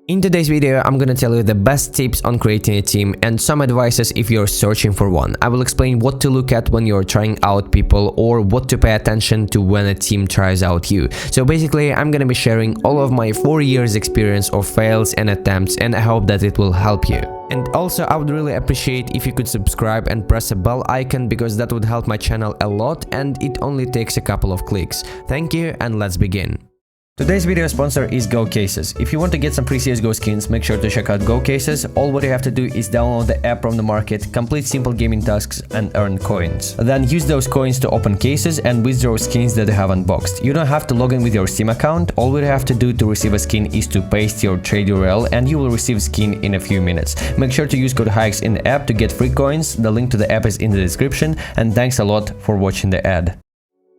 In today's video, I'm gonna tell you the best tips on creating a team and some advices if you're searching for one. I will explain what to look at when you're trying out people or what to pay attention to when a team tries out you. So basically, I'm gonna be sharing all of my 4 years experience of fails and attempts, and I hope that it will help you. And also, I would really appreciate if you could subscribe and press a bell icon, because that would help my channel a lot and it only takes a couple of clicks. Thank you, and let's begin. Today's video sponsor is GoCases. If you want to get some free CSGO skins, make sure to check out GoCases. All what you have to do is download the app from the market, complete simple gaming tasks and earn coins. Then use those coins to open cases and withdraw skins that you have unboxed. You don't have to log in with your Steam account. All you have to do to receive a skin is to paste your trade URL and you will receive skin in a few minutes. Make sure to use code HaiX in the app to get free coins. The link to the app is in the description, and thanks a lot for watching the ad.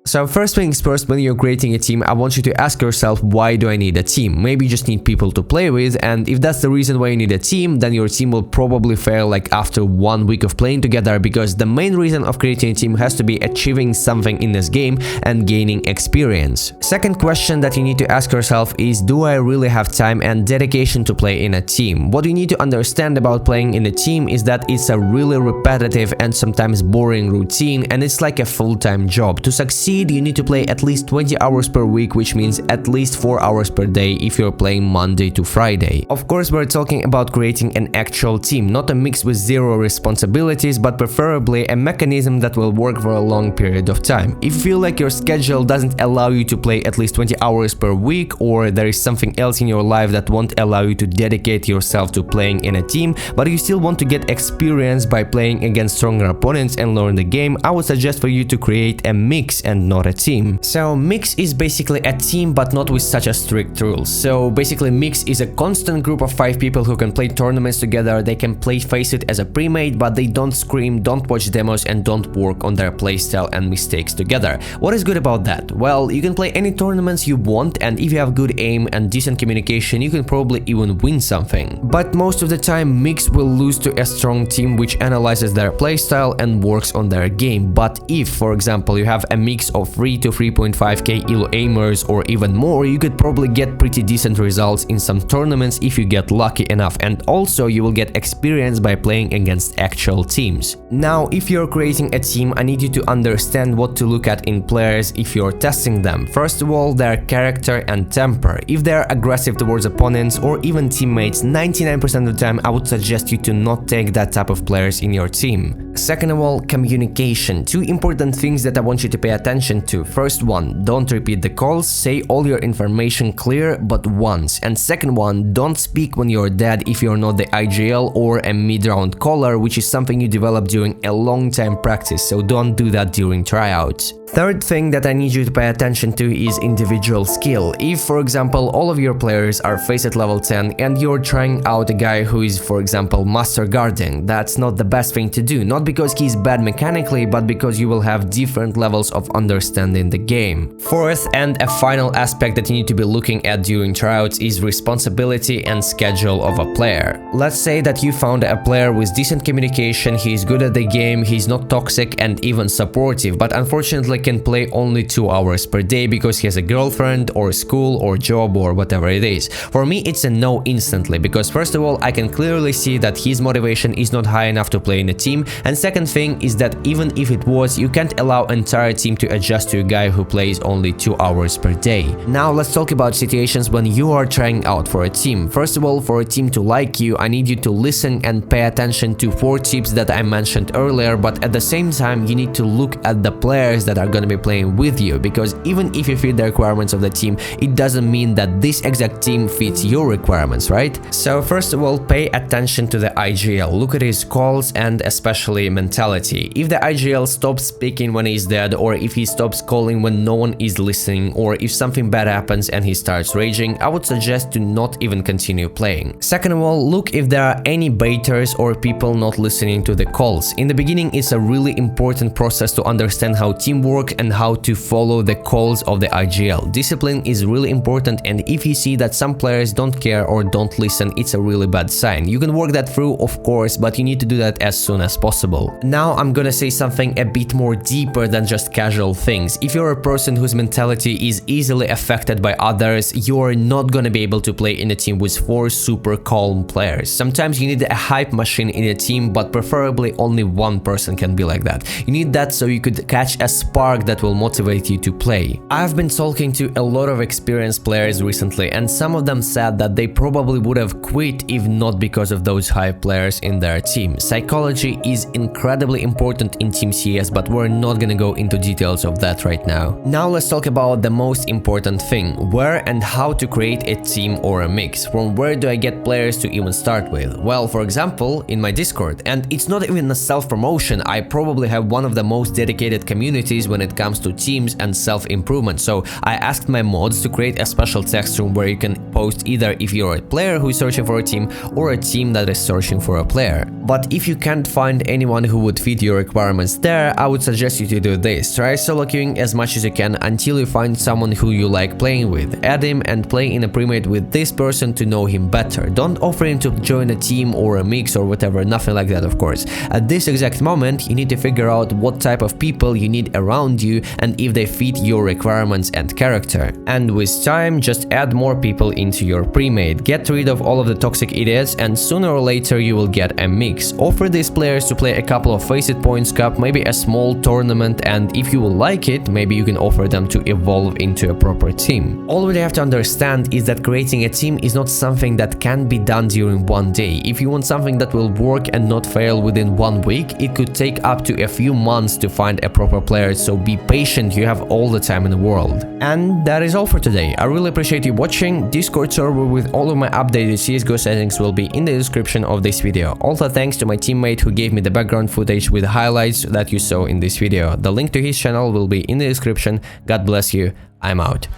So first things first, when you're creating a team, I want you to ask yourself, why do I need a team? Maybe you just need people to play with, and if that's the reason why you need a team, then your team will probably fail like after 1 week of playing together, because the main reason of creating a team has to be achieving something in this game and gaining experience. Second question that you need to ask yourself is, do I really have time and dedication to play in a team? What you need to understand about playing in a team is that it's a really repetitive and sometimes boring routine, and it's like a full-time job. To succeed, you need to play at least 20 hours per week, which means at least 4 hours per day if you're playing Monday to Friday. Of course, we're talking about creating an actual team, not a mix with zero responsibilities, but preferably a mechanism that will work for a long period of time. If you feel like your schedule doesn't allow you to play at least 20 hours per week, or there is something else in your life that won't allow you to dedicate yourself to playing in a team, but you still want to get experience by playing against stronger opponents and learn the game, I would suggest for you to create a mix and not a team. So mix is basically a team, but not with such a strict rules. So basically mix is a constant group of 5 people who can play tournaments together. They can face it as a pre-made, but they don't scream, don't watch demos, and don't work on their playstyle and mistakes together. What is good about that? Well, you can play any tournaments you want, and if you have good aim and decent communication, you can probably even win something. But most of the time, mix will lose to a strong team which analyzes their playstyle and works on their game. But if, for example, you have a mix of 3 to 3.5k elo aimers or even more, you could probably get pretty decent results in some tournaments if you get lucky enough, and also you will get experience by playing against actual teams. Now, if you're creating a team, I need you to understand what to look at in players if you're testing them. First of all, their character and temper. If they're aggressive towards opponents or even teammates, 99% of the time I would suggest you to not take that type of players in your team. Second of all, communication. 2 important things that I want you to pay attention to. First one, don't repeat the calls, say all your information clear but once. And second one, don't speak when you're dead if you're not the IGL or a mid-round caller, which is something you develop during a long time practice, so don't do that during tryouts. Third thing that I need you to pay attention to is individual skill. If, for example, all of your players are face at level 10 and you're trying out a guy who is, for example, master guarding, that's not the best thing to do, not because he's bad mechanically, but because you will have different levels of understanding the game. Fourth and a final aspect that you need to be looking at during tryouts is responsibility and schedule of a player. Let's say that you found a player with decent communication, he's good at the game, he's not toxic and even supportive, but unfortunately can play only 2 hours per day because he has a girlfriend or school or job or whatever it is. For me, it's a no instantly, because first of all, I can clearly see that his motivation is not high enough to play in a team, and second thing is that even if it was, you can't allow entire team to adjust to a guy who plays only 2 hours per day. Now let's talk about situations when you are trying out for a team. First of all, for a team to like you, I need you to listen and pay attention to 4 tips that I mentioned earlier, but at the same time, you need to look at the players that are going to be playing with you, because even if you fit the requirements of the team, it doesn't mean that this exact team fits your requirements, right? So first of all, pay attention to the IGL, look at his calls and especially mentality. If the IGL stops speaking when he's dead, or if he stops calling when no one is listening, or if something bad happens and he starts raging, I would suggest to not even continue playing. Second of all, look if there are any baiters or people not listening to the calls. In the beginning, it's a really important process to understand how team works work and how to follow the calls of the IGL. Discipline is really important, and if you see that some players don't care or don't listen, it's a really bad sign. You can work that through, of course, but you need to do that as soon as possible. Now I'm gonna say something a bit more deeper than just casual things. If you're a person whose mentality is easily affected by others, you're not gonna be able to play in a team with 4 super calm players. Sometimes you need a hype machine in a team, but preferably only one person can be like that. You need that so you could catch a spark that will motivate you to play. I've been talking to a lot of experienced players recently, and some of them said that they probably would have quit if not because of those hype players in their team. Psychology is incredibly important in Team CS, but we're not gonna go into details of that right now. Now let's talk about the most important thing: where and how to create a team or a mix. From where do I get players to even start with? Well, for example, in my Discord, and it's not even a self-promotion, I probably have one of the most dedicated communities when it comes to teams and self-improvement. So I asked my mods to create a special text room where you can post either if you're a player who is searching for a team or a team that is searching for a player. But if you can't find anyone who would fit your requirements there, I would suggest you to do this. Try solo queuing as much as you can until you find someone who you like playing with. Add him and play in a premade with this person to know him better. Don't offer him to join a team or a mix or whatever, nothing like that, of course. At this exact moment, you need to figure out what type of people you need around you and if they fit your requirements and character. And with time, just add more people into your premade. Get rid of all of the toxic idiots, and sooner or later you will get a mix. Offer these players to play a couple of Face It Points Cup, maybe a small tournament, and if you will like it, maybe you can offer them to evolve into a proper team. All we have to understand is that creating a team is not something that can be done during one day. If you want something that will work and not fail within 1 week, it could take up to a few months to find a proper player, so be patient, you have all the time in the world. And that is all for today. I really appreciate you watching. Discord server with all of my updated CSGO settings will be in the description of this video. Also thanks to my teammate who gave me the background footage with highlights that you saw in this video. The link to his channel will be in the description. God bless you. I'm out.